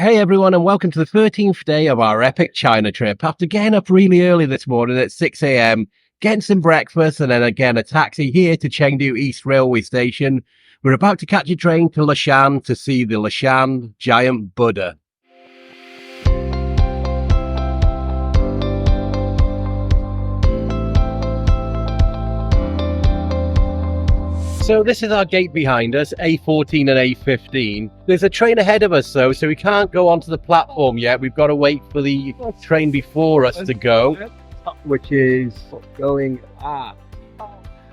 Hey everyone, and welcome to the 13th day of our epic China trip. After getting up really early this morning at 6 a.m, getting some breakfast, and then again a taxi here to Chengdu East Railway Station, we're about to catch a train to Leshan to see the Leshan Giant Buddha. So this is our gate behind us, A14 and A15. There's a train ahead of us though, so we can't go onto the platform yet. We've got to wait for the train before us to go, which is going at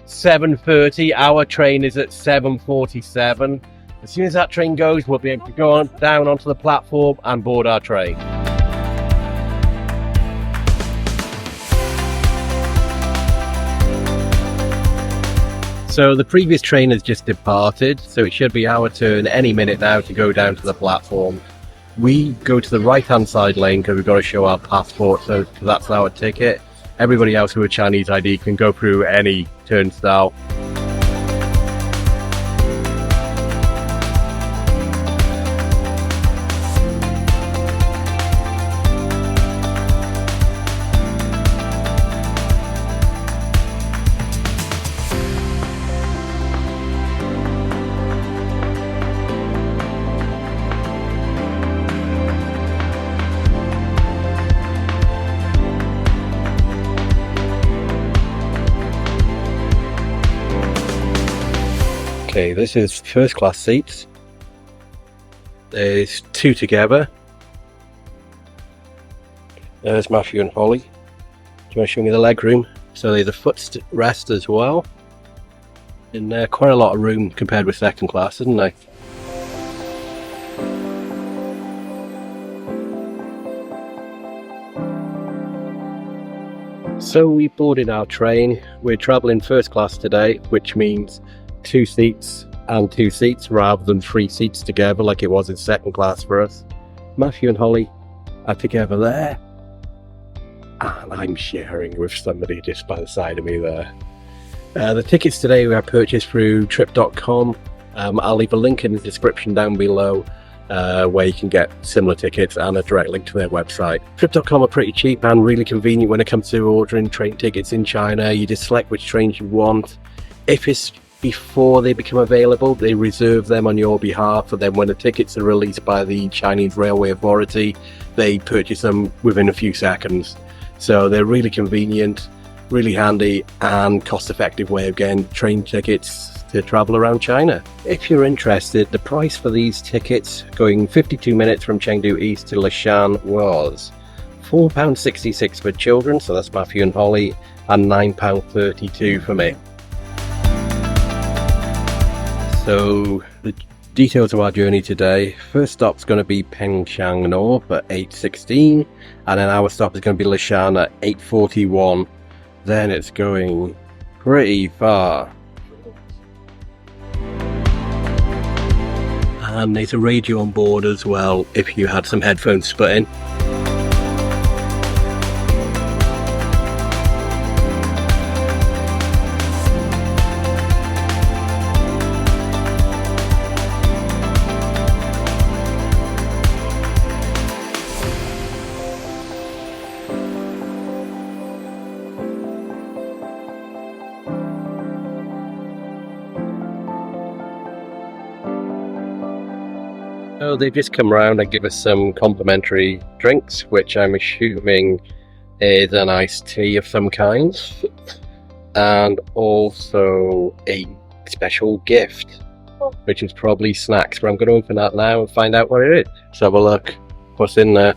7:30. Our train is at 7:47. As soon as that train goes, we'll be able to go down onto the platform and board our train. So the previous train has just departed, so it should be our turn any minute now to go down to the platform. We go to the right-hand side lane because we've got to show our passport, so that's our ticket. Everybody else with a Chinese ID can go through any turnstile. Okay, this is first class seats. There's two together. There's Matthew and Holly. Do you want to show me the leg room? So there's a footrest as well. And quite a lot of room compared with second class, isn't there? So we boarded our train. We're travelling first class today, which means 2 seats and 2 seats rather than 3 seats together like it was in second class for us. Matthew and Holly are together there, and I'm sharing with somebody just by the side of me there. The tickets today were purchased through trip.com. I'll leave a link in the description down below where you can get similar tickets and a direct link to their website. Trip.com are pretty cheap and really convenient when it comes to ordering train tickets in China. You just select which trains you want. If it's before they become available, they reserve them on your behalf, and then when the tickets are released by the Chinese Railway Authority, they purchase them within a few seconds. So they're really convenient, really handy and cost-effective way of getting train tickets to travel around China. If you're interested, the price for these tickets going 52 minutes from Chengdu East to Leshan was £4.66 for children, so that's Matthew and Holly, and £9.32 for me. So the details of our journey today: first stop's going to be Pengshang North at 8:16, and then our stop is going to be Leshan at 8:41. Then it's going pretty far. And there's a radio on board as well if you had some headphones to put in. So they've just come round and give us some complimentary drinks, which I'm assuming is an iced tea of some kind, and also a special gift, which is probably snacks, but I'm going to open that now and find out what it is. Let's have a look what's in there.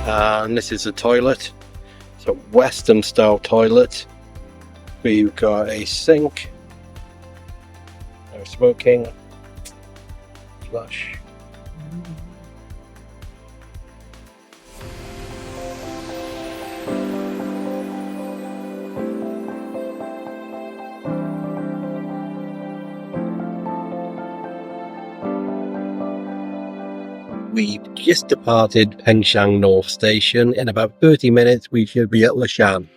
And this is the toilet. It's a Western style toilet. We've got a sink, no smoking, flush. We've just departed Pengshang North Station. In about 30 minutes we should be at Leshan.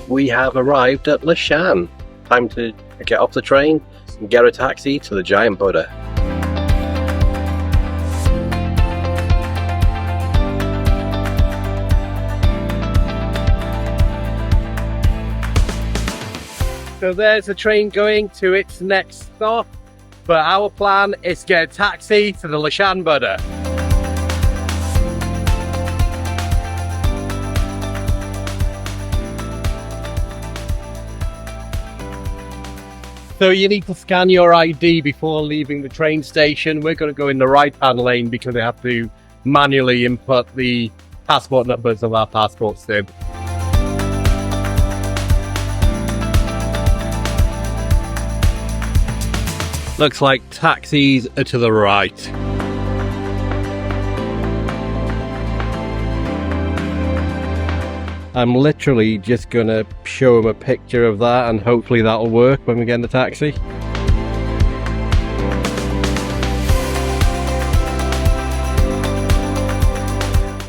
We have arrived at Leshan. Time to get off the train and get a taxi to the Giant Buddha. So there's the train going to its next stop, but our plan is to get a taxi to the Leshan Buddha. So you need to scan your ID before leaving the train station. We're going to go in the right-hand lane because they have to manually input the passport numbers of our passports in. Looks like taxis are to the right. I'm literally just gonna show him a picture of that and hopefully that'll work when we get in the taxi.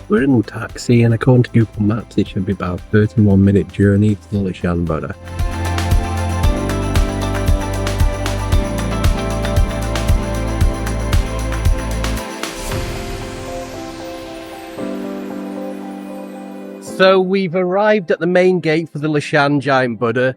We're in the taxi and according to Google Maps it should be about a 31-minute journey to the Leshan Buddha. So we've arrived at the main gate for the Leshan Giant Buddha.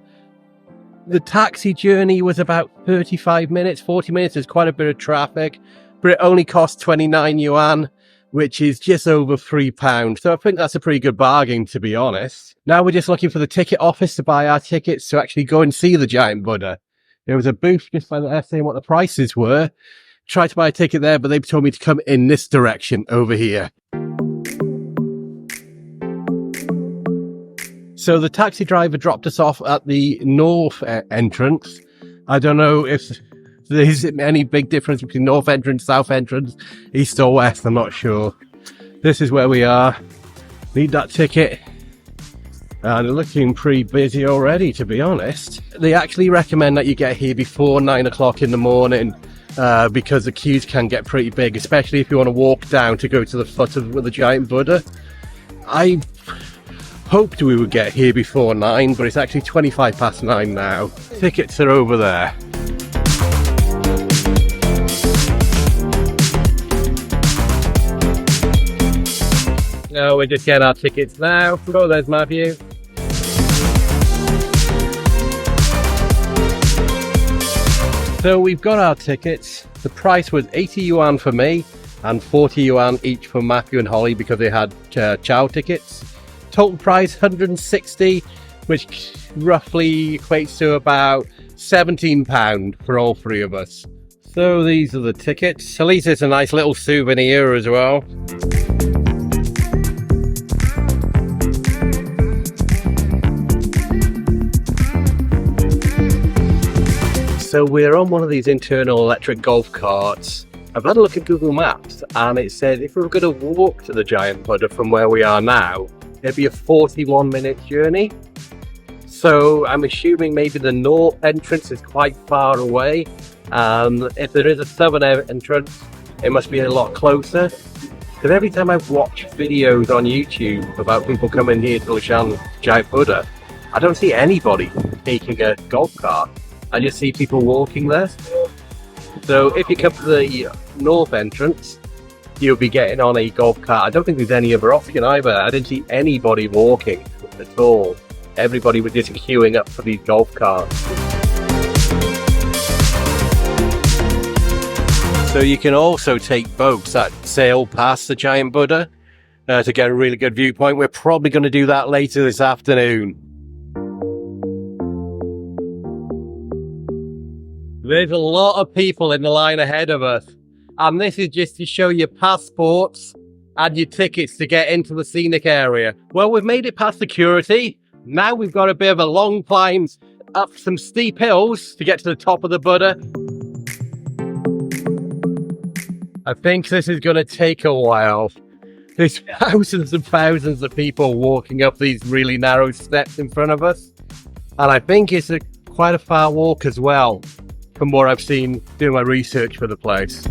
The taxi journey was about 35 minutes, 40 minutes. There's quite a bit of traffic, but it only cost 29 yuan, which is just over £3. So I think that's a pretty good bargain, to be honest. Now we're just looking for the ticket office to buy our tickets to actually go and see the Giant Buddha. There was a booth just by there saying what the prices were. Tried to buy a ticket there, but they told me to come in this direction over here. So the taxi driver dropped us off at the north entrance. I don't know if there's any big difference between north entrance, south entrance, east or west, I'm not sure. This is where we are. Need that ticket. And they're looking pretty busy already, to be honest. They actually recommend that you get here before 9 o'clock in the morning because the queues can get pretty big, especially if you want to walk down to go to the foot of the Giant Buddha. I hoped we would get here before 9, but it's actually 25 past 9 now. Tickets are over there. No, we're just getting our tickets now. Oh, there's Matthew. So we've got our tickets. The price was 80 yuan for me and 40 yuan each for Matthew and Holly because they had chow tickets. Total price 160, which roughly equates to about £17 for all three of us. So these are the tickets. At least it's a nice little souvenir as well. So we're on one of these internal electric golf carts. I've had a look at Google Maps and it said if we were going to walk to the Giant Buddha from where we are now, it'd be a 41-minute journey. So I'm assuming maybe the north entrance is quite far away. If there is a southern entrance, it must be a lot closer. Because every time I've watched videos on YouTube about people coming here to Leshan Giant Buddha, I don't see anybody taking a golf cart. I just see people walking there. So if you come to the north entrance, you'll be getting on a golf cart. I don't think there's any other option either. I didn't see anybody walking at all. Everybody was just queuing up for these golf carts. So you can also take boats that sail past the Giant Buddha to get a really good viewpoint. We're probably going to do that later this afternoon. There's a lot of people in the line ahead of us, and this is just to show your passports and your tickets to get into the scenic area. Well, we've made it past security. Now we've got a bit of a long climb up some steep hills to get to the top of the Buddha. I think this is going to take a while. There's thousands and thousands of people walking up these really narrow steps in front of us. And I think it's quite a far walk as well, from what I've seen doing my research for the place.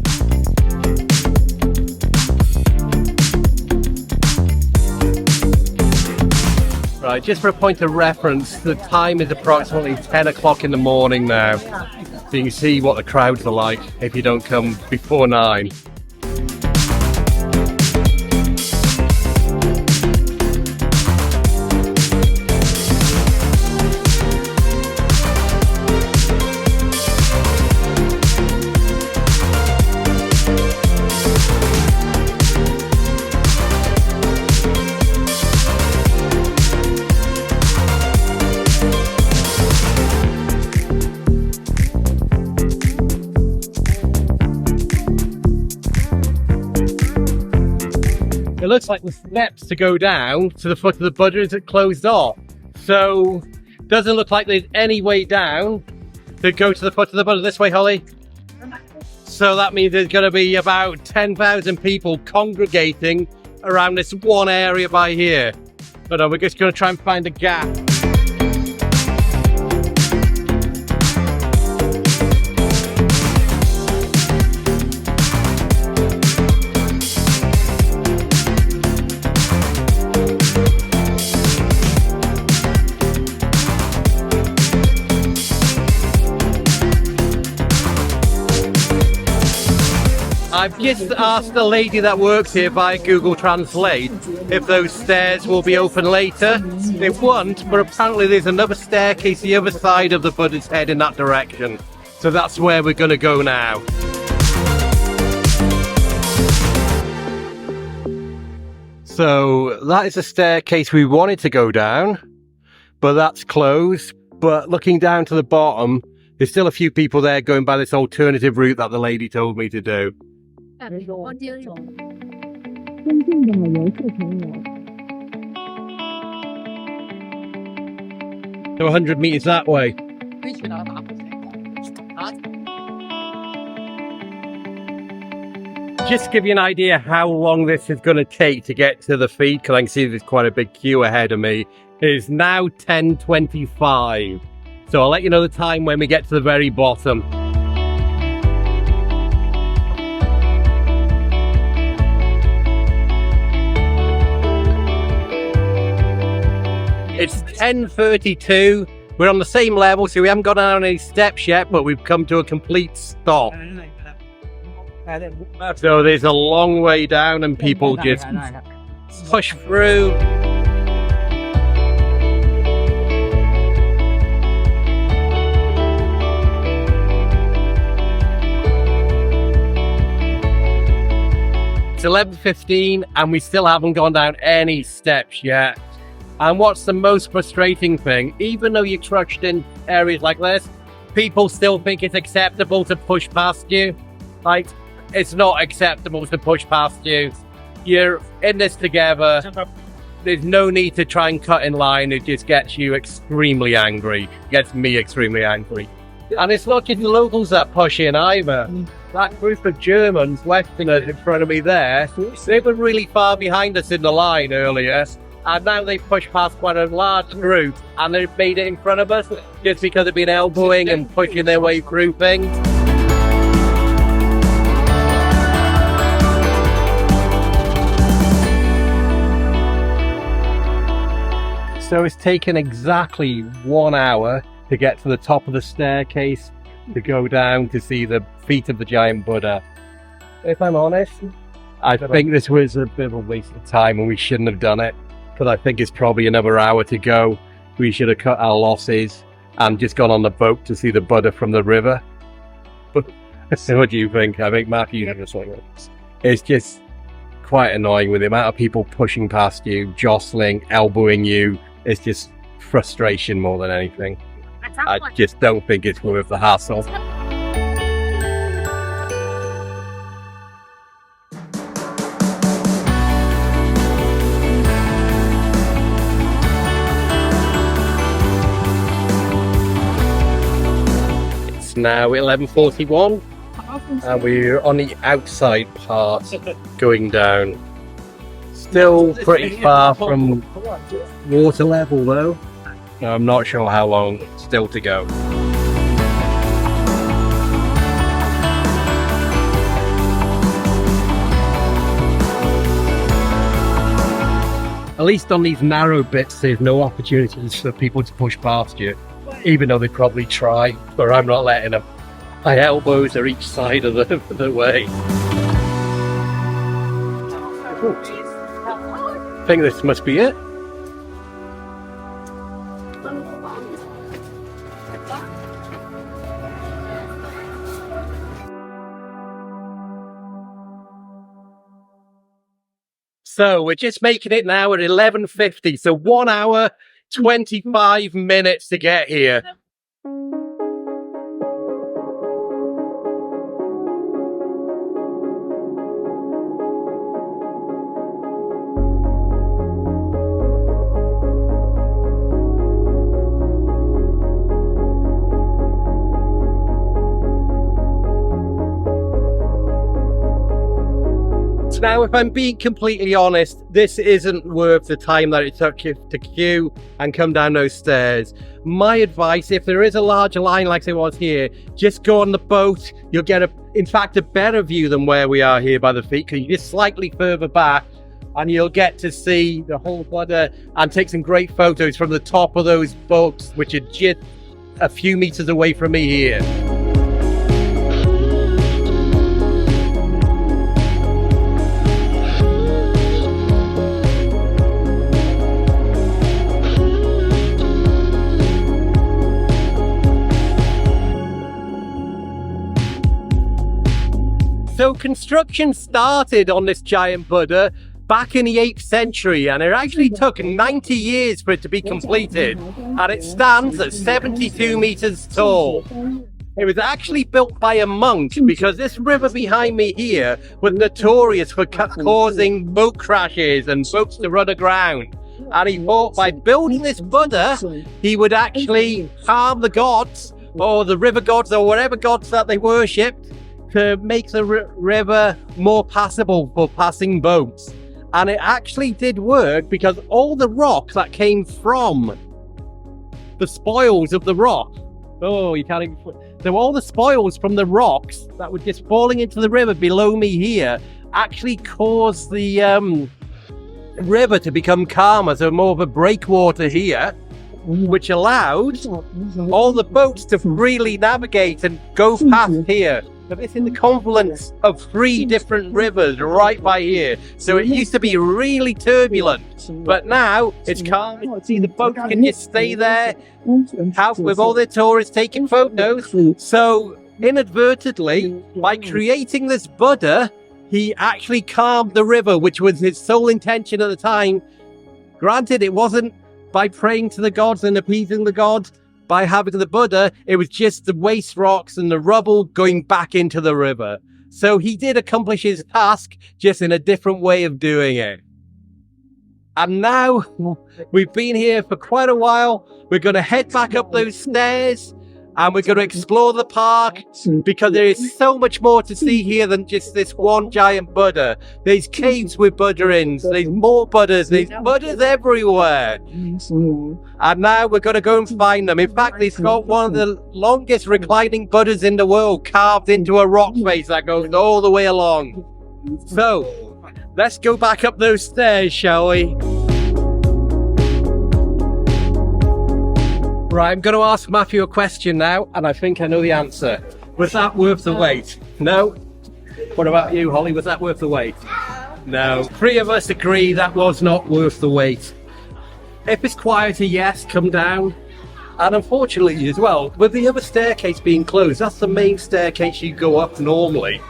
Right, just for a point of reference, the time is approximately 10 o'clock in the morning now. So you can see what the crowds are like if you don't come before 9. It looks like the steps to go down to the foot of the Buddha is closed off. So, doesn't look like there's any way down to go to the foot of the Buddha. This way, Holly. So that means there's going to be about 10,000 people congregating around this one area by here. But we're just going to try and find a gap. I've just asked the lady that works here via Google Translate if those stairs will be open later. They won't, but apparently there's another staircase the other side of the Buddha's head in that direction. So that's where we're going to go now. So that is a staircase we wanted to go down, but that's closed. But looking down to the bottom, there's still a few people there going by this alternative route that the lady told me to do. So 100 meters that way. Just to give you an idea how long this is going to take to get to the feet, because I can see there's quite a big queue ahead of me. It is now 10:25. So I'll let you know the time when we get to the very bottom. It's 10:32. We're on the same level, so we haven't got down any steps yet, but we've come to a complete stop. So there's a long way down and people just push through. It's 11:15 and we still haven't gone down any steps yet. And what's the most frustrating thing, even though you're crushed in areas like this, people still think it's acceptable to push past you. Like, it's not acceptable to push past you. You're in this together. There's no need to try and cut in line. It just gets you extremely angry. It gets me extremely angry. And it's not just the locals that push in either. That group of Germans, Westerners in front of me there, they were really far behind us in the line earlier. And now they push past quite a large group and they've made it in front of us just because they've been elbowing and pushing their way through things. So it's taken exactly 1 hour to get to the top of the staircase to go down to see the feet of the Giant Buddha. If I'm honest, I think this was a bit of a waste of time and we shouldn't have done it. But I think it's probably another hour to go. We should have cut our losses and just gone on the boat to see the Buddha from the river. But What do you think? I think Matthew just like it's just quite annoying with the amount of people pushing past you, jostling, elbowing you. It's just frustration more than anything. I just don't think it's worth the hassle. It's now 11:41 and we're on the outside part going down. Still pretty far from water level though. I'm not sure how long still to go. At least on these narrow bits there's no opportunities for people to push past you, even though they probably try, but I'm not letting them. My elbows are each side of the way. I think this must be it. So we're just making it now at 11:50, so 1 hour, 25 minutes to get here. Now, if I'm being completely honest, this isn't worth the time that it took you to queue and come down those stairs. My advice, if there is a larger line like there was here, just go on the boat. You'll get, in fact, a better view than where we are here by the feet, because you're just slightly further back and you'll get to see the whole Buddha and take some great photos from the top of those boats, which are just a few meters away from me here. So construction started on this giant Buddha back in the 8th century, and it actually took 90 years for it to be completed, and it stands at 72 meters tall. It was actually built by a monk because this river behind me here was notorious for causing boat crashes and boats to run aground. And he thought by building this Buddha, he would actually harm the gods, or the river gods, or whatever gods that they worshipped, to make the river more passable for passing boats. And it actually did work, because all the rocks that came from the spoils of the rock, oh, you can't even, so all the spoils from the rocks that were just falling into the river below me here actually caused the river to become calmer, so more of a breakwater here, which allowed all the boats to freely navigate and go past here. So it's in the confluence of 3 different rivers right by here. So it used to be really turbulent, but now it's calm. You see the boats can just stay there with all their tourists taking photos. So inadvertently, by creating this Buddha, he actually calmed the river, which was his sole intention at the time. Granted, it wasn't by praying to the gods and appeasing the gods. By having the Buddha, it was just the waste rocks and the rubble going back into the river. So he did accomplish his task, just in a different way of doing it. And now we've been here for quite a while. We're going to head back up those stairs and we're going to explore the park, because there is so much more to see here than just this one giant Buddha. There's caves with Buddha in, there's more Buddhas, there's Buddhas everywhere. And now we're going to go and find them. In fact, it's got one of the longest reclining Buddhas in the world carved into a rock face that goes all the way along. So, let's go back up those stairs, shall we? Right, I'm going to ask Matthew a question now, and I think I know the answer. Was that worth the wait? No? What about you, Holly? Was that worth the wait? No. 3 of us agree that was not worth the wait. If it's quieter, yes, come down. And unfortunately as well, with the other staircase being closed, that's the main staircase you go up normally.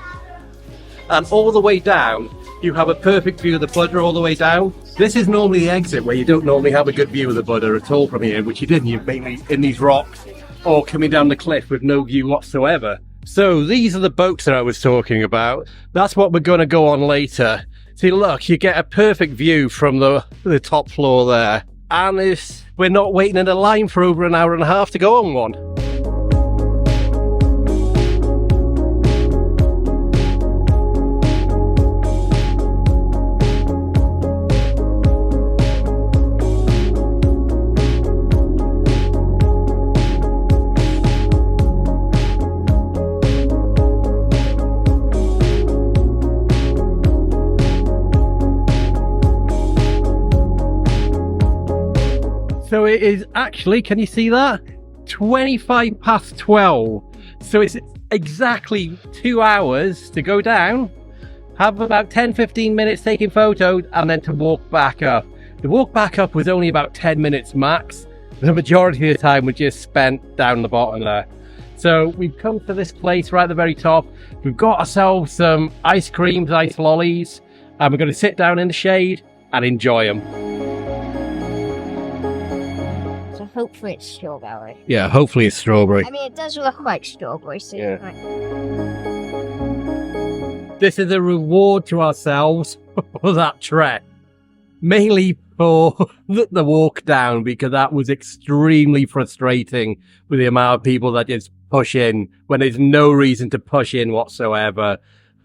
And all the way down, you have a perfect view of the Buddha all the way down. This is normally the exit where you don't normally have a good view of the Buddha at all from here, which you didn't. You're mainly in these rocks or coming down the cliff with no view whatsoever. So these are the boats that I was talking about. That's what we're going to go on later. See, look, you get a perfect view from the top floor there. And we're not waiting in a line for over an hour and a half to go on one. So it is actually, can you see that? 25 past 12. So it's exactly 2 hours to go down, have about 10-15 minutes taking photos, and then to walk back up. The walk back up was only about 10 minutes max. The majority of the time was just spent down the bottom there. So we've come to this place right at the very top. We've got ourselves some ice creams, ice lollies, and we're going to sit down in the shade and enjoy them. Hopefully it's strawberry. Yeah, hopefully it's strawberry. I mean, it does look like strawberry, so yeah. Right. This is a reward to ourselves for that trek. Mainly for the walk down, because that was extremely frustrating with the amount of people that just push in when there's no reason to push in whatsoever.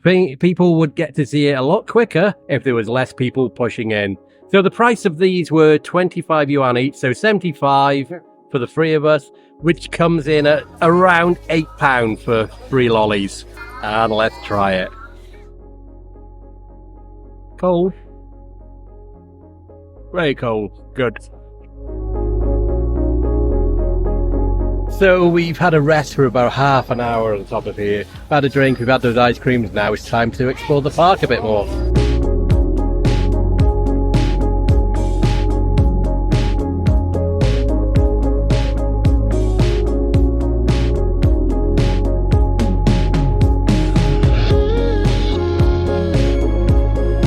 People would get to see it a lot quicker if there was less people pushing in. So the price of these were 25 yuan each, so 75 for the three of us, which comes in at around £8 for 3 lollies. And let's try it. Cold. Very cold. Good. So we've had a rest for about half an hour on the top of here. We've had a drink, we've had those ice creams, now it's time to explore the park a bit more.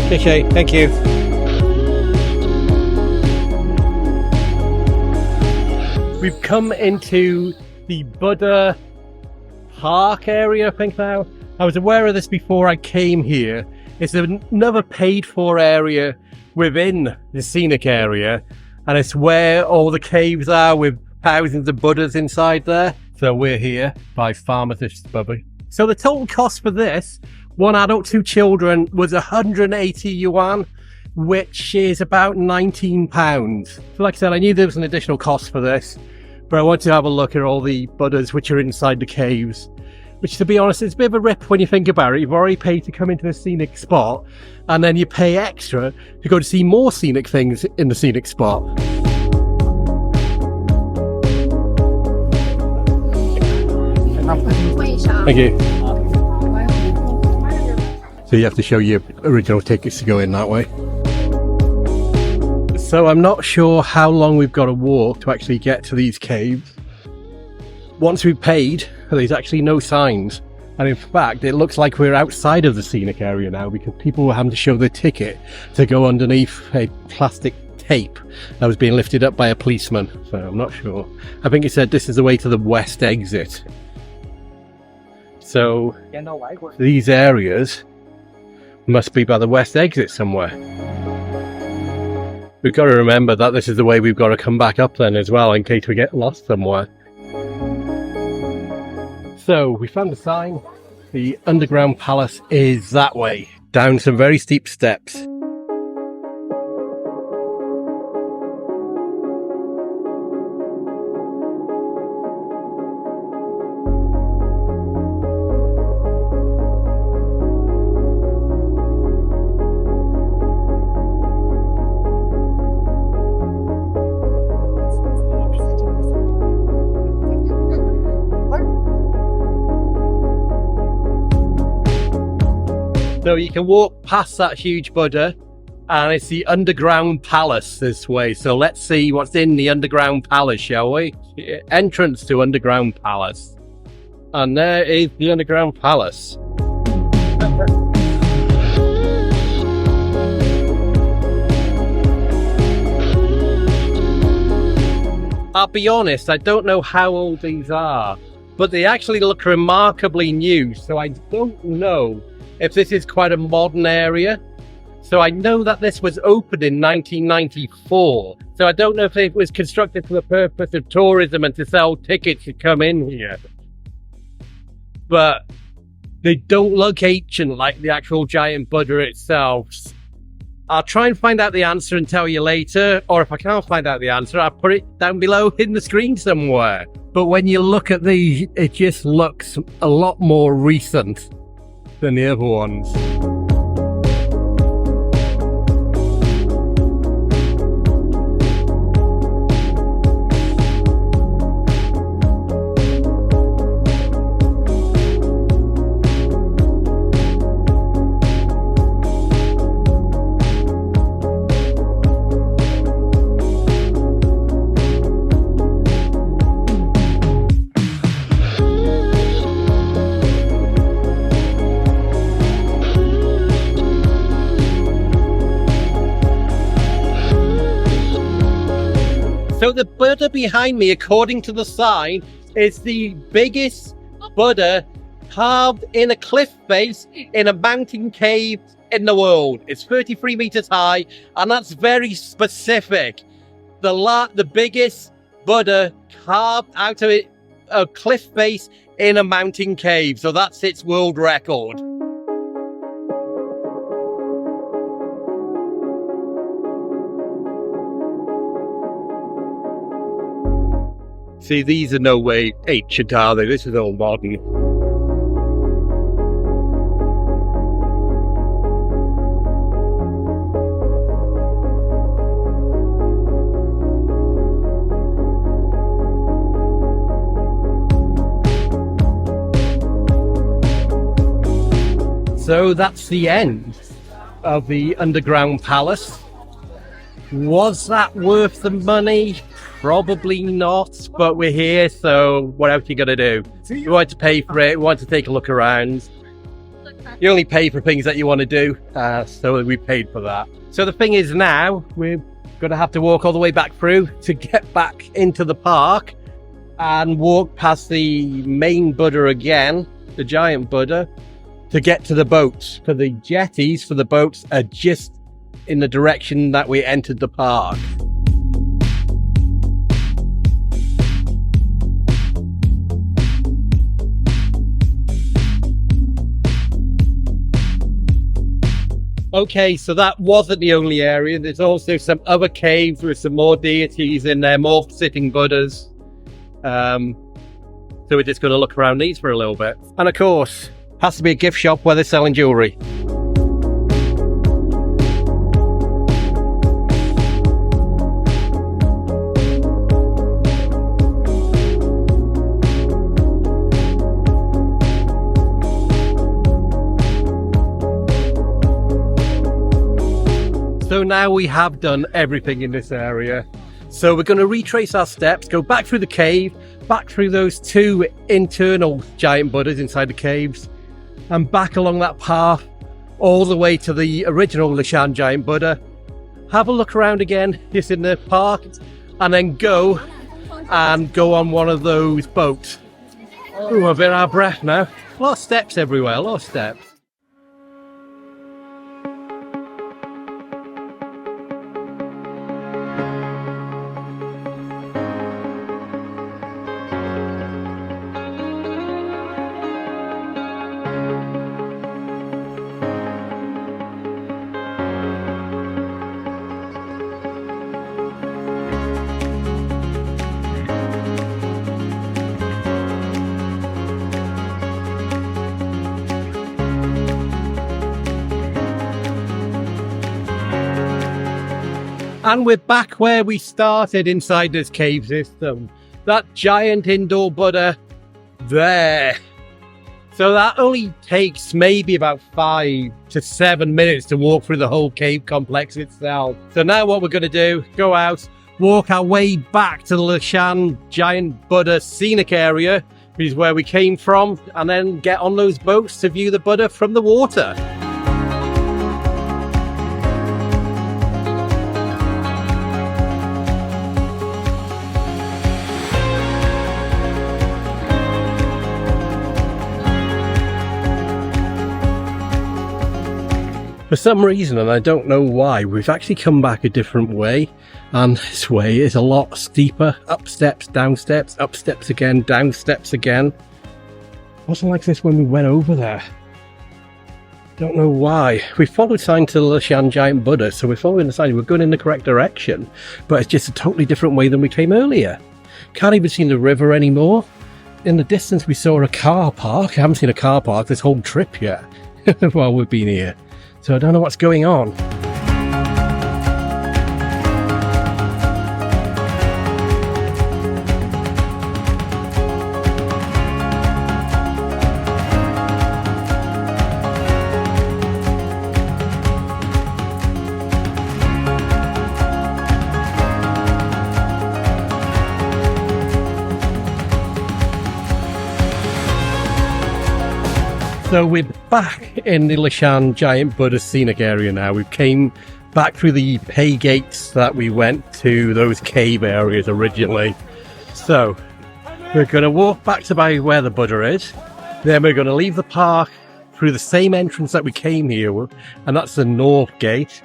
Okay, thank you. We've come into the Buddha Park area, I think now. I was aware of this before I came here. It's another paid for area within the scenic area, and it's where all the caves are with thousands of Buddhas inside there. So we're here by pharmacist Bubby. So the total cost for this, one adult, 2 children, was 180 yuan, which is about £19. So like I said, I knew there was an additional cost for this, but I wanted to have a look at all the Buddhas which are inside the caves, which, to be honest, it's a bit of a rip when you think about it. You've already paid to come into the scenic spot, and then you pay extra to go to see more scenic things in the scenic spot. Thank you. So you have to show your original tickets to go in that way. So I'm not sure how long we've got to walk to actually get to these caves. Once we've paid, there's actually no signs. And in fact, it looks like we're outside of the scenic area now, because people were having to show their ticket to go underneath a plastic tape that was being lifted up by a policeman. So I'm not sure. I think he said this is the way to the west exit. So these areas must be by the west exit somewhere. We've got to remember that this is the way we've got to come back up then as well, in case we get lost somewhere. So we found a sign. The underground palace is that way, down some very steep steps. So you can walk past that huge Buddha, And it's the underground palace this way. So let's see what's in the underground palace, shall we? Entrance to underground palace. And there is the underground palace. I'll be honest, I don't know how old these are, but they actually look remarkably new. So I don't know if this is quite a modern area. So I know that this was opened in 1994. So I don't know if it was constructed for the purpose of tourism and to sell tickets to come in here. But they don't look ancient like the actual giant Buddha itself. I'll try and find out the answer and tell you later. Or if I can't find out the answer, I'll put it down below in the screen somewhere. But when you look at these, it just looks a lot more recent than the other ones. So the Buddha behind me, according to the sign, is the biggest Buddha carved in a cliff face in a mountain cave in the world. It's 33 meters high, and that's very specific. The biggest Buddha carved out of a cliff face in a mountain cave. So that's its world record. See, these are no way ancient, are they? This is all modern. So that's the end of the underground palace. Was that worth the money? Probably not, but we're here, so what else you gonna do? You want to pay for it, you want to take a look around. You only pay for things that you want to do, so we paid for that. So the thing is now, we're gonna have to walk all the way back through to get back into the park and walk past the main Buddha again, the giant Buddha, to get to the boats. For the jetties for the boats are just in the direction that we entered the park. Okay, so that wasn't the only area. There's also some other caves with some more deities in there, more sitting Buddhas. So we're just going to look around these for a little bit. And of course, has to be a gift shop where they're selling jewellery. So now we have done everything in this area. So we're going to retrace our steps, go back through the cave, back through those two internal giant Buddhas inside the caves, and back along that path all the way to the original Leshan Giant Buddha. Have a look around again, just in the park, and then go on one of those boats. Ooh, a bit out of breath now. A lot of steps everywhere, a lot of steps. And we're back where we started inside this cave system. That giant indoor Buddha there. So that only takes maybe about 5 to 7 minutes to walk through the whole cave complex itself. So now what we're going to do, go out, walk our way back to the Leshan Giant Buddha scenic area, which is where we came from, and then get on those boats to view the Buddha from the water. For some reason, and I don't know why, we've actually come back a different way, and this way is a lot steeper. Up steps, down steps, up steps again, down steps again. Wasn't like this when we went over there. Don't know why. We followed sign to the Leshan Giant Buddha, so we're following the sign. We're going in the correct direction, but it's just a totally different way than we came earlier. Can't even see the river anymore. In the distance, we saw a car park. I haven't seen a car park this whole trip yet while we've been here. So I don't know what's going on. So we're back in the Leshan Giant Buddha scenic area now. We came back through the pay gates that we went to those cave areas originally. So we're going to walk back to by where the Buddha is. Then we're going to leave the park through the same entrance that we came here with, and that's the north gate.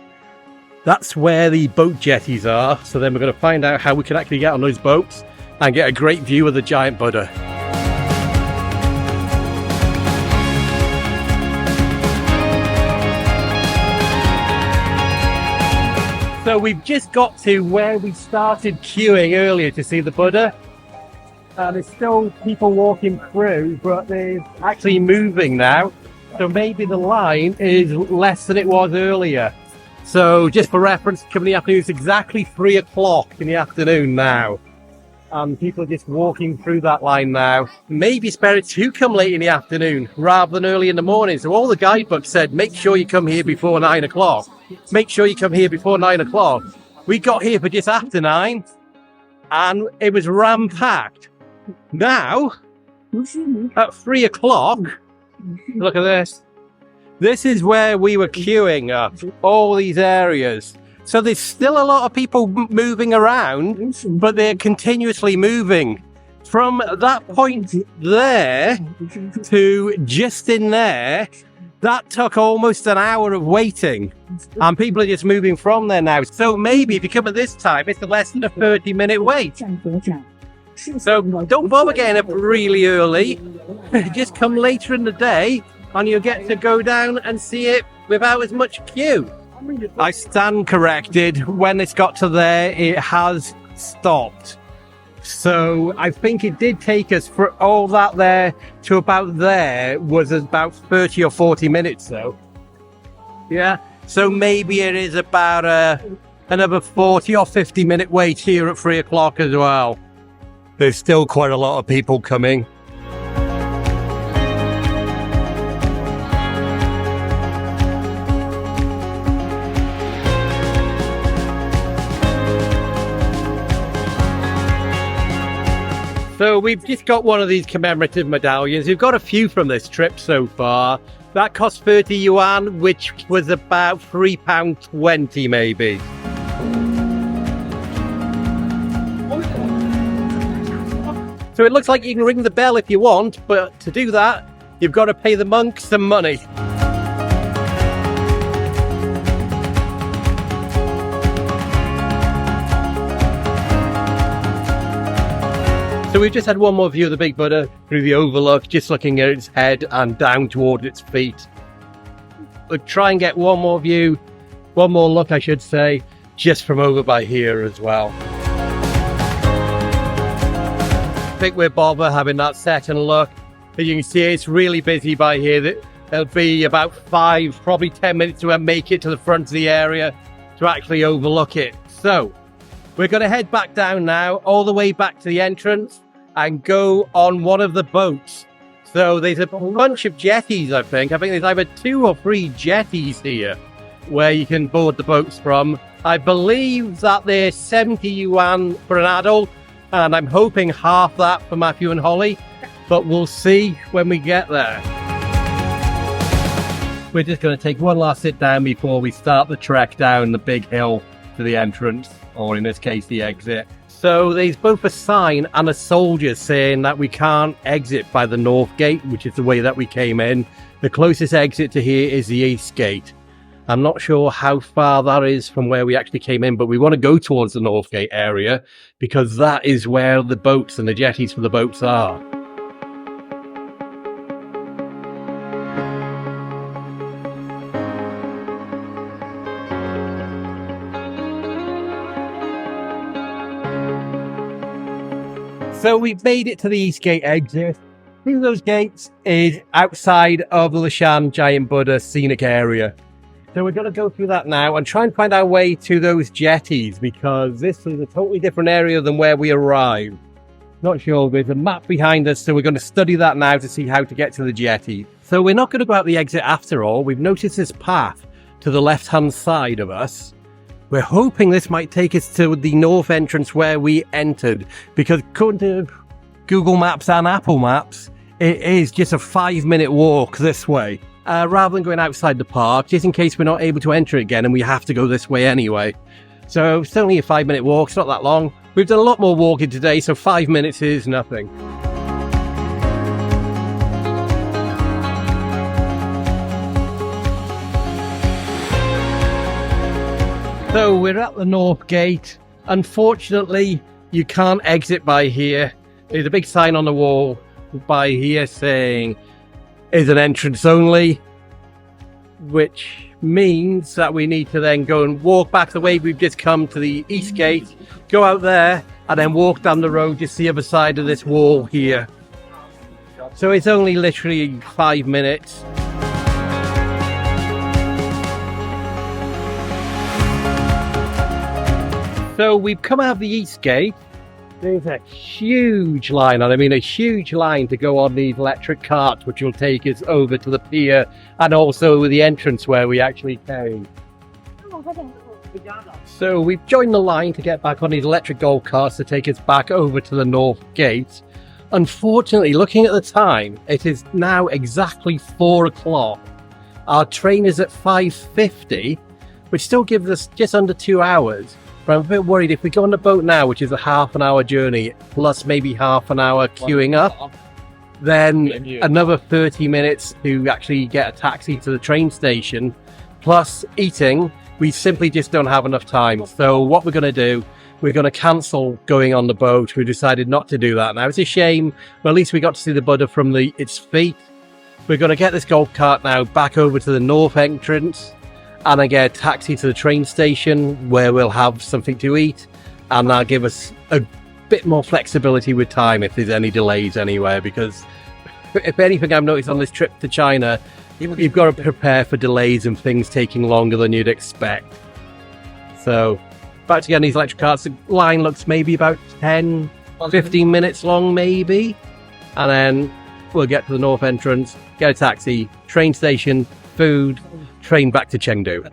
That's where the boat jetties are. So then we're going to find out how we can actually get on those boats and get a great view of the Giant Buddha. So we've just got to where we started queuing earlier to see the Buddha. There's still people walking through, but they're actually moving now. So maybe the line is less than it was earlier. So just for reference, coming in the afternoon, it's exactly 3 o'clock in the afternoon now. And people are just walking through that line now. Maybe it's better to come late in the afternoon rather than early in the morning. So all the guidebooks said, make sure you come here before 9 o'clock. Make sure you come here before 9 o'clock. We got here for just after 9 and it was ram-packed. Now, at 3 o'clock, look at this. This is where we were queuing up, all these areas. So there's still a lot of people moving around, but they're continuously moving. From that point there to just in there, that took almost an hour of waiting. And people are just moving from there now. So maybe if you come at this time, it's less than a 30-minute wait. So don't bother getting up really early. Just come later in the day and you'll get to go down and see it without as much queue. I stand corrected. When it's got to there, it has stopped. So I think it did take us for all that there to about there was about 30 or 40 minutes though. Yeah. So maybe it is about another 40 or 50 minute wait here at 3 o'clock as well. There's still quite a lot of people coming. So we've just got one of these commemorative medallions. We've got a few from this trip so far. That cost 30 yuan, which was about £3.20 maybe. So it looks like you can ring the bell if you want, but to do that, you've got to pay the monks some money. So we've just had one more view of the big Buddha through the overlook, just looking at its head and down toward its feet. We'll try and get one more view, one more look I should say, just from over by here as well. I think we're bother having that second look. As you can see, it's really busy by here. There'll be about 5, probably 10 minutes to make it to the front of the area to actually overlook it. So we're going to head back down now, all the way back to the entrance and go on one of the boats. So there's a bunch of jetties, I think. I think there's either 2 or 3 jetties here where you can board the boats from. I believe that they're 70 yuan for an adult, and I'm hoping half that for Matthew and Holly, but we'll see when we get there. We're just going to take one last sit down before we start the trek down the big hill to the entrance, or in this case, the exit. So there's both a sign and a soldier saying that we can't exit by the north gate, which is the way that we came in. The closest exit to here is the east gate. I'm not sure how far that is from where we actually came in, but we want to go towards the north gate area because that is where the boats and the jetties for the boats are. So we've made it to the East Gate exit. Through those gates is outside of the Leshan Giant Buddha scenic area. So we're going to go through that now and try and find our way to those jetties because this is a totally different area than where we arrived. Not sure, there's a map behind us, so we're going to study that now to see how to get to the jetty. So we're not going to go out the exit after all. We've noticed this path to the left-hand side of us. We're hoping this might take us to the north entrance where we entered, because according to Google Maps and Apple Maps, it is just a 5-minute walk this way. Rather than going outside the park, just in case we're not able to enter it again and we have to go this way anyway. So it's only a 5-minute walk, it's not that long. We've done a lot more walking today, so 5 minutes is nothing. So we're at the north gate. Unfortunately, you can't exit by here. There's a big sign on the wall by here saying is an entrance only, which means that we need to then go and walk back the way we've just come to the east gate, go out there, and then walk down the road just the other side of this wall here. So it's only literally 5 minutes. So we've come out of the east gate. There's a huge line, and I mean a huge line to go on these electric carts, which will take us over to the pier and also the entrance where we actually came. So we've joined the line to get back on these electric golf carts to take us back over to the north gate. Unfortunately, looking at the time, it is now exactly 4 o'clock. Our train is at 5:50, which still gives us just under 2 hours. But I'm a bit worried if we go on the boat now, which is a half-an-hour journey, plus maybe half an hour queuing up, then another 30 minutes to actually get a taxi to the train station, plus eating, we simply just don't have enough time. So what we're going to do, we're going to cancel going on the boat. We decided not to do that now. It's a shame, but at least we got to see the Buddha from its feet. We're going to get this golf cart now back over to the north entrance, and I get a taxi to the train station where we'll have something to eat, and that'll give us a bit more flexibility with time if there's any delays anywhere, because if anything I've noticed on this trip to China, you've got to prepare for delays and things taking longer than you'd expect. So, back to get on these electric carts. The line looks maybe about 10-15 minutes long maybe, and then we'll get to the north entrance, get a taxi, train station, food, train back to Chengdu.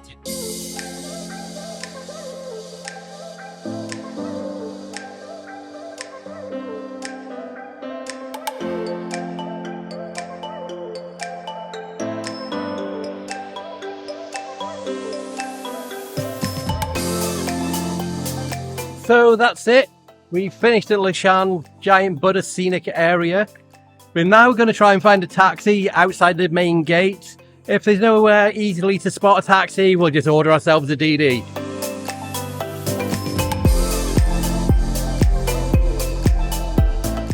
So that's it. We finished at Leshan Giant Buddha scenic area. We're now going to try and find a taxi outside the main gate. If there's nowhere easily to spot a taxi, we'll just order ourselves a DD.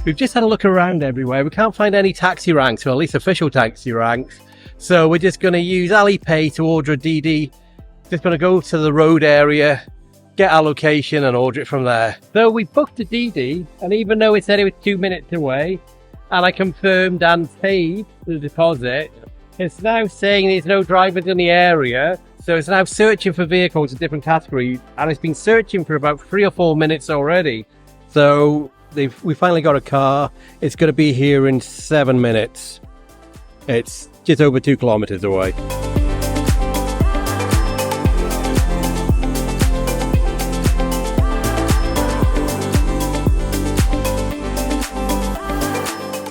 We've just had a look around everywhere. We can't find any taxi ranks, or at least official taxi ranks. So we're just going to use Alipay to order a DD. Just going to go to the road area, get our location and order it from there. So we booked a DD, and even though it said it was 2 minutes away, and I confirmed and paid the deposit, it's now saying there's no drivers in the area, so it's now searching for vehicles in different categories, and it's been searching for about 3 or 4 minutes already. So we finally got a car. It's going to be here in 7 minutes. It's just over 2 kilometers away.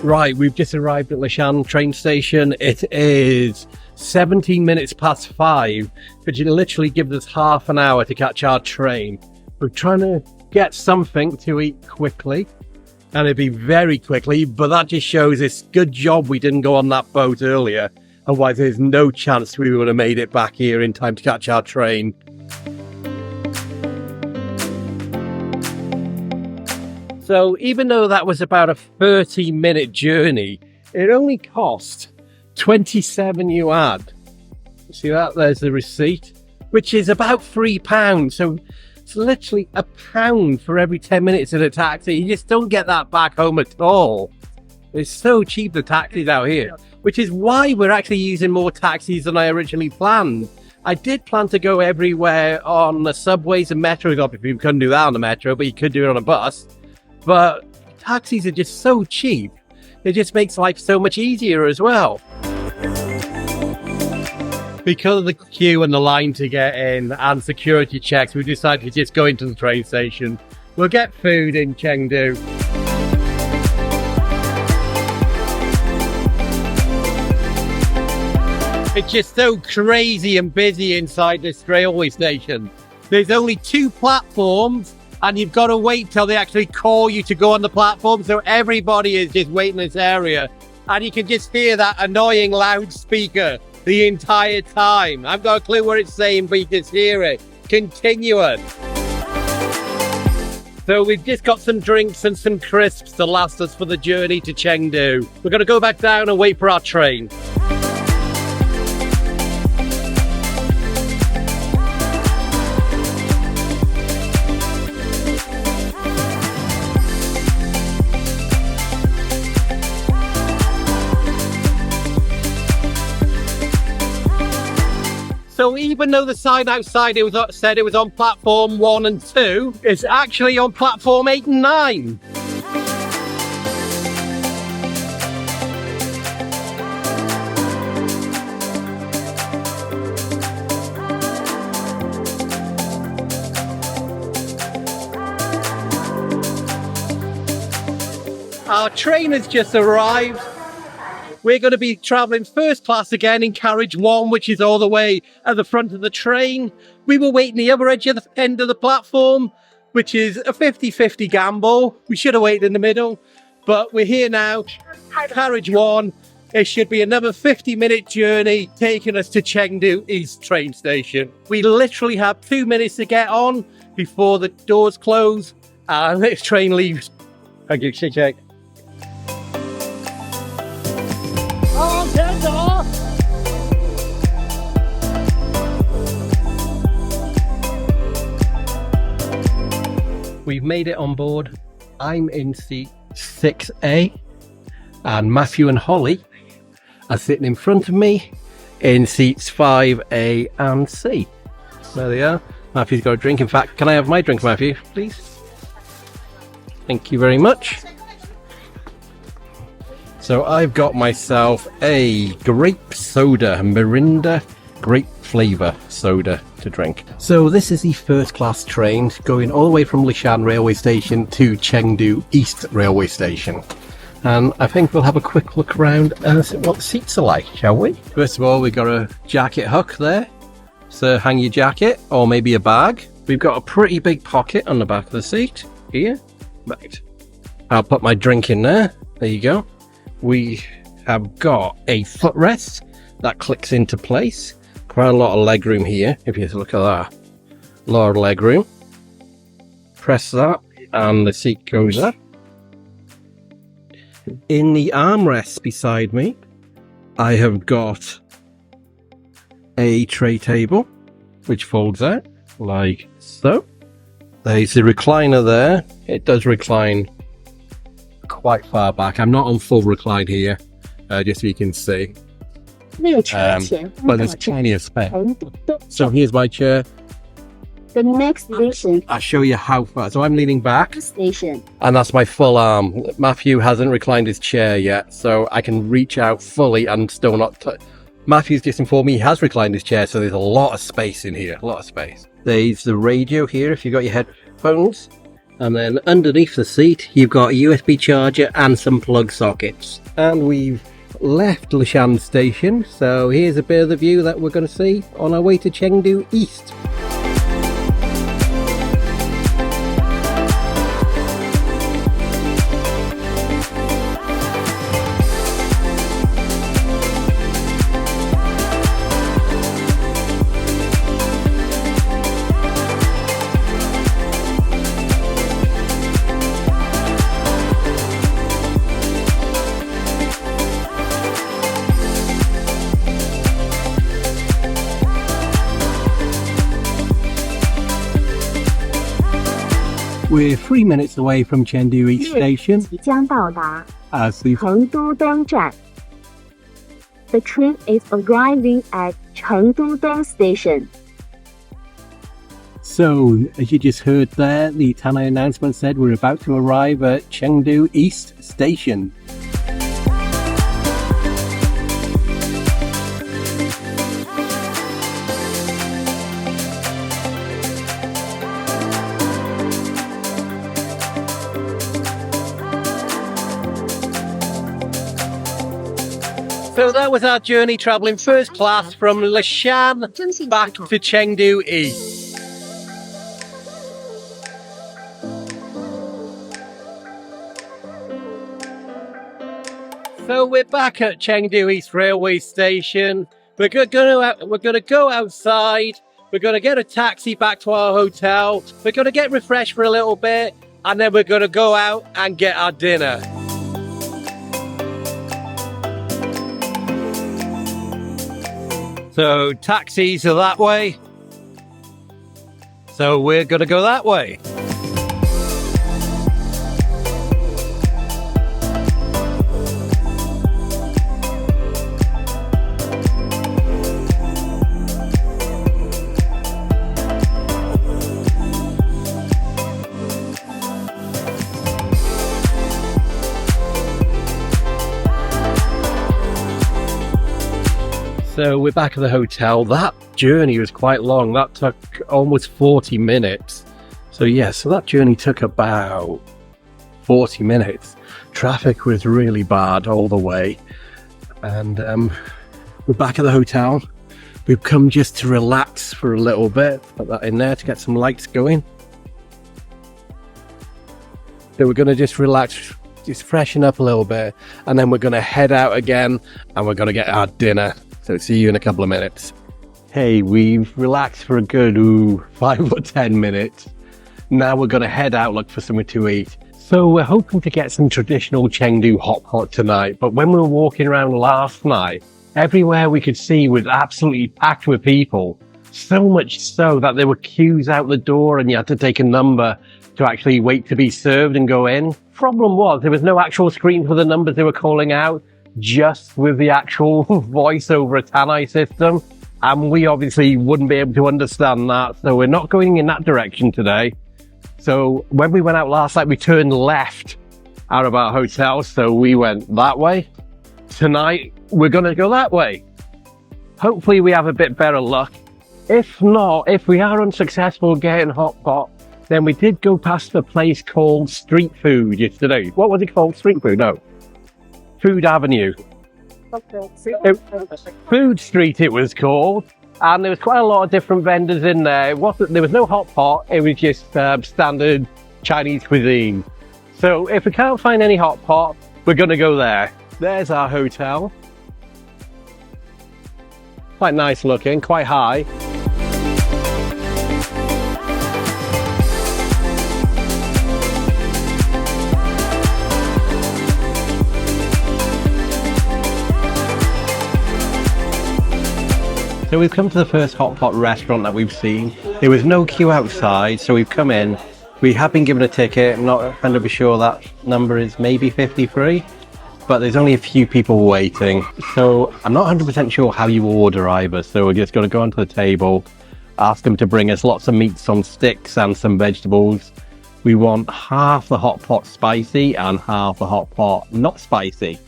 Right, we've just arrived at Leshan Train Station. It is 17 minutes past 5, but it literally gives us half an hour to catch our train. We're trying to get something to eat quickly, and it'd be very quickly, but that just shows it's good job we didn't go on that boat earlier. Otherwise, there's no chance we would have made it back here in time to catch our train. So even though that was about a 30-minute journey, it only cost 27 yuan. See that? There's the receipt, which is about £3. So it's literally £1 for every 10 minutes in a taxi. You just don't get that back home at all. It's so cheap, the taxis out here, which is why we're actually using more taxis than I originally planned. I did plan to go everywhere on the subways and metros. Obviously, you couldn't do that on the metro, but you could do it on a bus. But taxis are just so cheap. It just makes life so much easier as well. Because of the queue and the line to get in and security checks, we decided to just go into the train station. We'll get food in Chengdu. It's just so crazy and busy inside this railway station. There's only 2 platforms, and you've got to wait till they actually call you to go on the platform, so everybody is just waiting in this area. And you can just hear that annoying loudspeaker the entire time. I've got a clue what it's saying, but you just hear it. Continuous. So we've just got some drinks and some crisps to last us for the journey to Chengdu. We're going to go back down and wait for our train. So even though the sign outside said it was on platform 1 and 2, it's actually on platform 8 and 9. Our train has just arrived. We're going to be travelling first class again in carriage 1, which is all the way at the front of the train. We will wait in the other end of the platform, which is a 50-50 gamble. We should have waited in the middle, but we're here now. Carriage 1. It should be another 50-minute journey taking us to Chengdu East train station. We literally have 2 minutes to get on before the doors close and the train leaves. Thank you. Shake. We've made it on board. I'm in seat 6A, and Matthew and Holly are sitting in front of me in seats 5A and C. There they are. Matthew's got a drink. In fact, can I have my drink, Matthew, please? Thank you very much. So I've got myself a grape soda, Mirinda grape flavour soda to drink. So this is the first class train going all the way from Leshan railway station to Chengdu East railway station. And I think we'll have a quick look around and see what the seats are like, shall we? First of all, we've got a jacket hook there. So hang your jacket or maybe a bag. We've got a pretty big pocket on the back of the seat here. Right. I'll put my drink in there. There you go. We have got a footrest that clicks into place. Quite a lot of leg room here, if you look at that. A lot of leg room. Press that and the seat goes up. In the armrest beside me, I have got a tray table which folds out like so. There's the recliner there. It does recline quite far back. I'm not on full recline here, just so you can see. But there's plenty of space. So here's my chair. The next station, I'll show you how far. So I'm leaning back, station. and that's my full arm. Matthew hasn't reclined his chair yet, so I can reach out fully and still not Matthew's just informed me he has reclined his chair, so there's a lot of space in here, a lot of space. There's the radio here if you've got your headphones, and then underneath the seat you've got a USB charger and some plug sockets. And we've left Leshan Station, so here's a bit of the view that we're going to see on our way to Chengdu East. We're 3 minutes away from Chengdu East Station 即将到达 as the 成都东站. The train is arriving at Chengdu Train Station. So, as you just heard there, the Tanai announcement said we're about to arrive at Chengdu East Station. So that was our journey travelling first class from Leshan back to Chengdu East. So we're back at Chengdu East Railway Station. We're going to go outside. We're going to get a taxi back to our hotel. We're going to get refreshed for a little bit, and then we're going to go out and get our dinner. So taxis are that way. So we're going to go that way. So we're back at the hotel. That journey was quite long. That took almost 40 minutes. So yeah, so that journey took about 40 minutes. Traffic was really bad all the way. And we're back at the hotel. We've come just to relax for a little bit. Put that in there to get some lights going. So we're going to just relax, just freshen up a little bit. And then we're going to head out again and we're going to get our dinner. So see you in a couple of minutes. Hey, we've relaxed for a good 5 or 10 minutes. Now we're going to head out, look for something to eat. So we're hoping to get some traditional Chengdu Hot Pot tonight. But when we were walking around last night, everywhere we could see was absolutely packed with people. So much so that there were queues out the door and you had to take a number to actually wait to be served and go in. Problem was, there was no actual screen for the numbers they were calling out, just with the actual voice over a Tanai system, and we obviously wouldn't be able to understand that, so we're not going in that direction today. So when we went out last night, we turned left out of our hotel, so we went that way. Tonight we're going to go that way. Hopefully we have a bit better luck. If not, if we are unsuccessful getting hot pot, then we did go past a place called Street Food yesterday. What was it called? Street Food? No. Food Avenue. Food Street it was called, and there was quite a lot of different vendors in there. There was no hot pot, it was just standard Chinese cuisine. So if we can't find any hot pot, we're going to go there. There's our hotel. Quite nice looking, quite high. So we've come to the first hot pot restaurant that we've seen. There was no queue outside, so we've come in. We have been given a ticket. I'm not 100% sure that number is maybe 53, but there's only a few people waiting. So I'm not 100% sure how you order either. So we're just going to go onto the table. Asked them to bring us lots of meats on sticks and some vegetables. We want half the hot pot spicy and half the hot pot not spicy.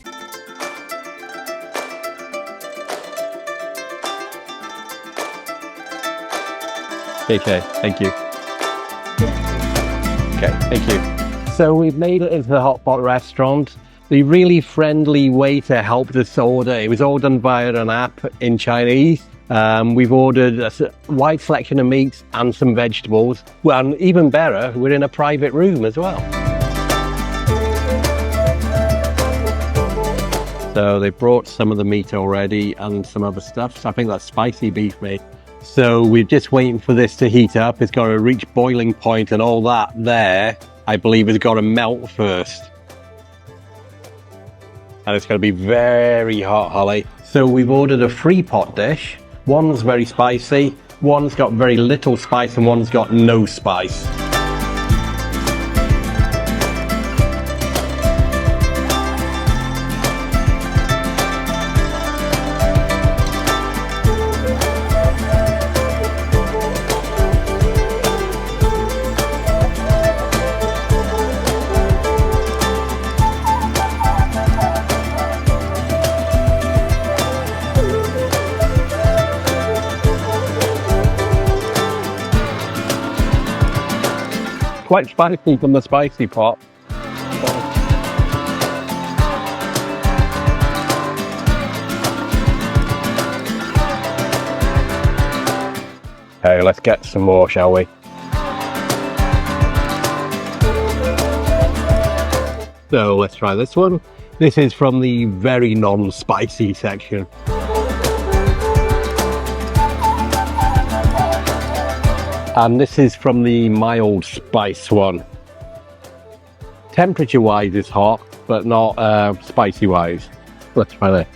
Okay, thank you. Okay, thank you. So we've made it into the hot pot restaurant. The really friendly waiter helped us order. It was all done via an app in Chinese. We've ordered a wide selection of meats and some vegetables. Well, and even better, we're in a private room as well. So they brought some of the meat already and some other stuff. So I think that's spicy beef meat. So we're just waiting for this to heat up. It's got to reach boiling point and all that there, I believe, has got to melt first. And it's going to be very hot, Holly. So we've ordered a 3-pot dish. One's very spicy, one's got very little spice, and one's got no spice. Quite spicy from the spicy pot. Okay, let's get some more, shall we? So let's try this one. This is from the very non-spicy section. And this is from the mild spice one. Temperature wise is hot, but not spicy wise. Let's try that.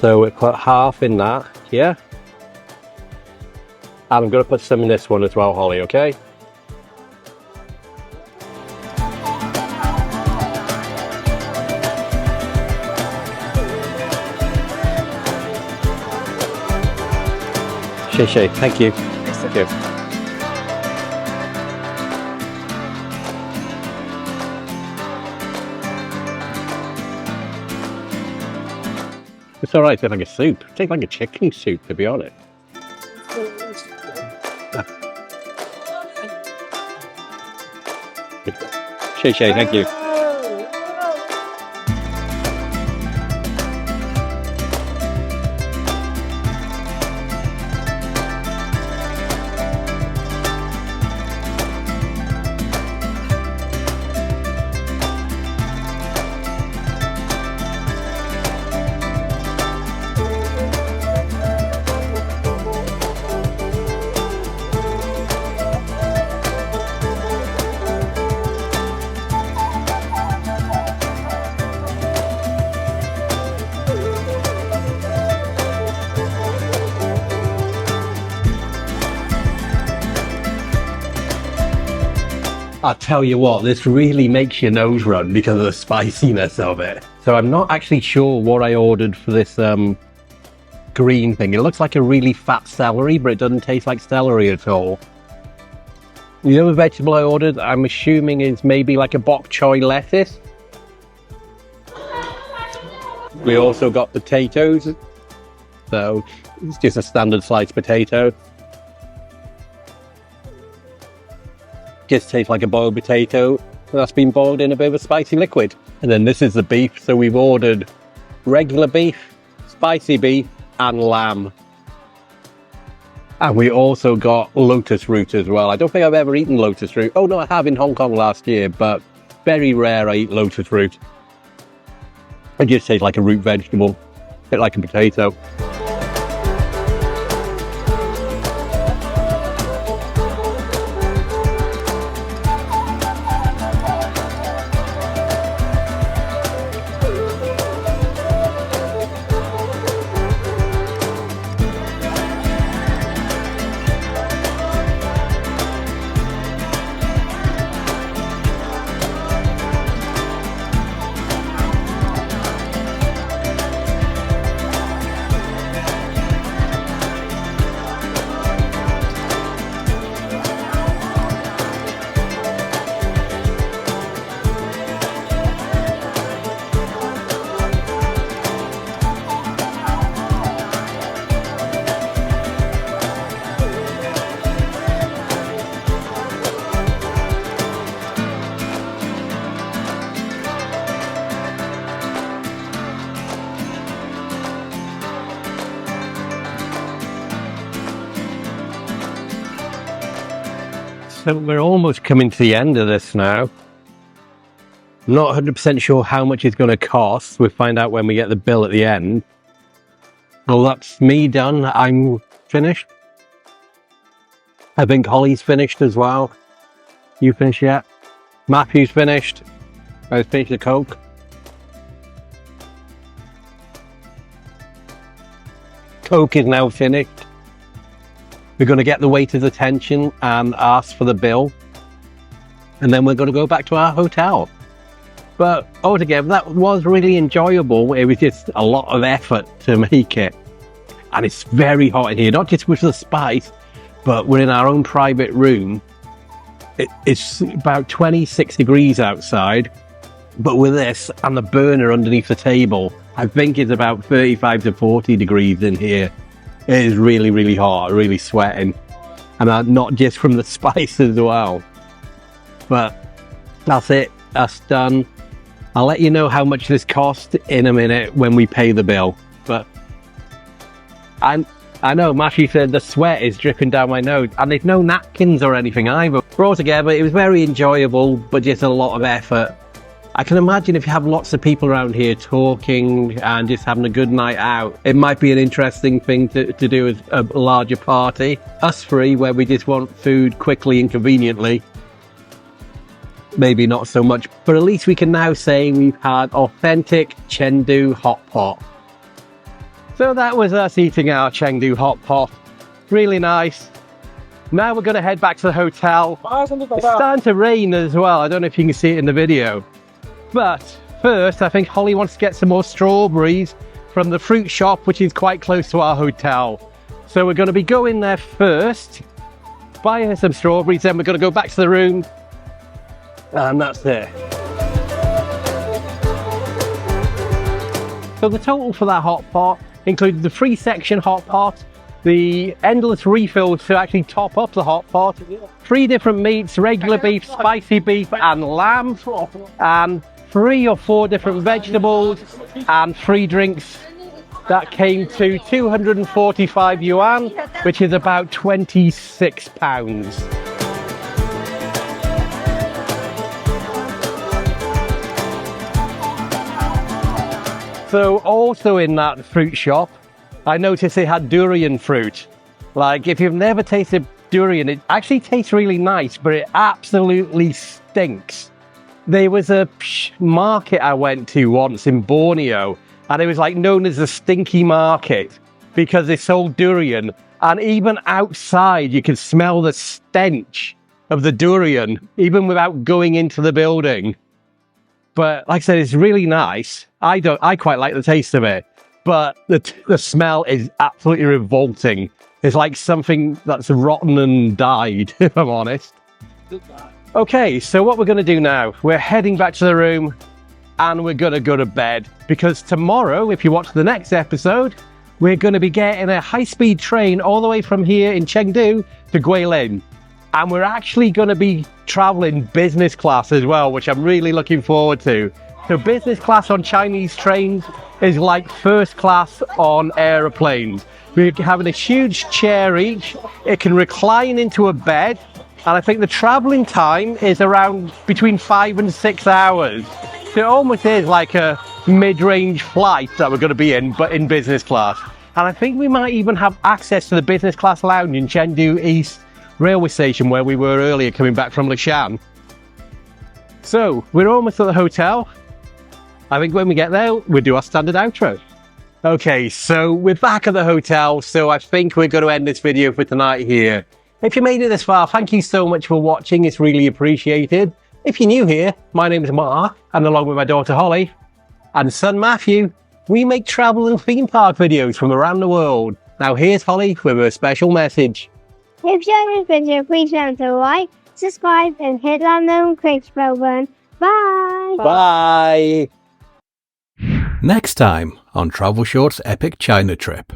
So we put half in that here. And I'm going to put some in this one as well, Holly, okay? Shay, thank you. Thank you. It's alright, it's like a soup. It tastes like a chicken soup, to be honest. Shay, thank you. I'll tell you what, this really makes your nose run because of the spiciness of it. So I'm not actually sure what I ordered for this green thing. It looks like a really fat celery, but it doesn't taste like celery at all. The other vegetable I ordered, I'm assuming is maybe like a bok choy lettuce. We also got potatoes. So it's just a standard sliced potato. Just tastes like a boiled potato that's been boiled in a bit of a spicy liquid. And then this is the beef. So we've ordered regular beef, spicy beef, and lamb. And we also got lotus root as well. I don't think I've ever eaten lotus root. Oh no, I have in Hong Kong last year, but very rare I eat lotus root. It just tastes like a root vegetable, a bit like a potato. So we're almost coming to the end of this now. I'm not 100% sure how much it's going to cost. We'll find out when we get the bill at the end. Well, that's me done. I'm finished. I think Holly's finished as well. You finished yet? Matthew's finished. I've finished the Coke. Coke is now finished. We're going to get the waiter's attention and ask for the bill. And then we're going to go back to our hotel. But altogether, that was really enjoyable. It was just a lot of effort to make it. And it's very hot in here, not just with the spice, but we're in our own private room. It's about 26 degrees outside. But with this and the burner underneath the table, I think it's about 35 to 40 degrees in here. It is really, really hot, really sweating. And not just from the spice as well. But that's it, that's done. I'll let you know how much this cost in a minute when we pay the bill. But I know Matthew said the sweat is dripping down my nose, and there's no napkins or anything either. But altogether, it was very enjoyable, but just a lot of effort. I can imagine if you have lots of people around here talking and just having a good night out, it might be an interesting thing to do as a larger party. Us three, where we just want food quickly and conveniently, maybe not so much, but at least we can now say we've had authentic Chengdu Hot Pot. So that was us eating our Chengdu Hot Pot. Really nice. Now we're going to head back to the hotel. It's starting to rain as well. I don't know if you can see it in the video. But first, I think Holly wants to get some more strawberries from the fruit shop, which is quite close to our hotel. So we're going to be going there first, buy her some strawberries, then we're going to go back to the room. And that's it. So the total for that hot pot included the 3-section hot pot, the endless refills to actually top up the hot pot, 3 different meats, regular beef, spicy beef and lamb, and 3 or 4 different vegetables and 3 drinks. That came to 245 yuan, which is about £26. So also in that fruit shop, I noticed they had durian fruit. Like, if you've never tasted durian, it actually tastes really nice, but it absolutely stinks. There was a market I went to once in Borneo, and it was like known as the stinky market because they sold durian, and even outside you could smell the stench of the durian, even without going into the building. But like I said, it's really nice. I quite like the taste of it, but the smell is absolutely revolting. It's like something that's rotten and died, if I'm honest. Okay, so what we're going to do now, we're heading back to the room and we're going to go to bed, because tomorrow, if you watch the next episode, we're going to be getting a high-speed train all the way from here in Chengdu to Guilin. And we're actually going to be traveling business class as well, which I'm really looking forward to. So business class on Chinese trains is like first class on aeroplanes. We're having a huge chair each. It can recline into a bed. And I think the traveling time is around between 5 and 6 hours. So it almost is like a mid-range flight that we're going to be in, but in business class. And I think we might even have access to the business class lounge in Chengdu East railway station where we were earlier coming back from Leshan. So we're almost at the hotel. I think when we get there, we'll do our standard outro. Okay, so we're back at the hotel, so I think we're going to end this video for tonight here. If you made it this far, thank you so much for watching. It's really appreciated. If you're new here, my name is Mark, and along with my daughter Holly and son Matthew, we make travel and theme park videos from around the world. Now here's Holly with a special message. If you like this video, please remember to like, subscribe, and hit that notification bell. Bye! Bye! Next time on Travelshorts Epic China Trip.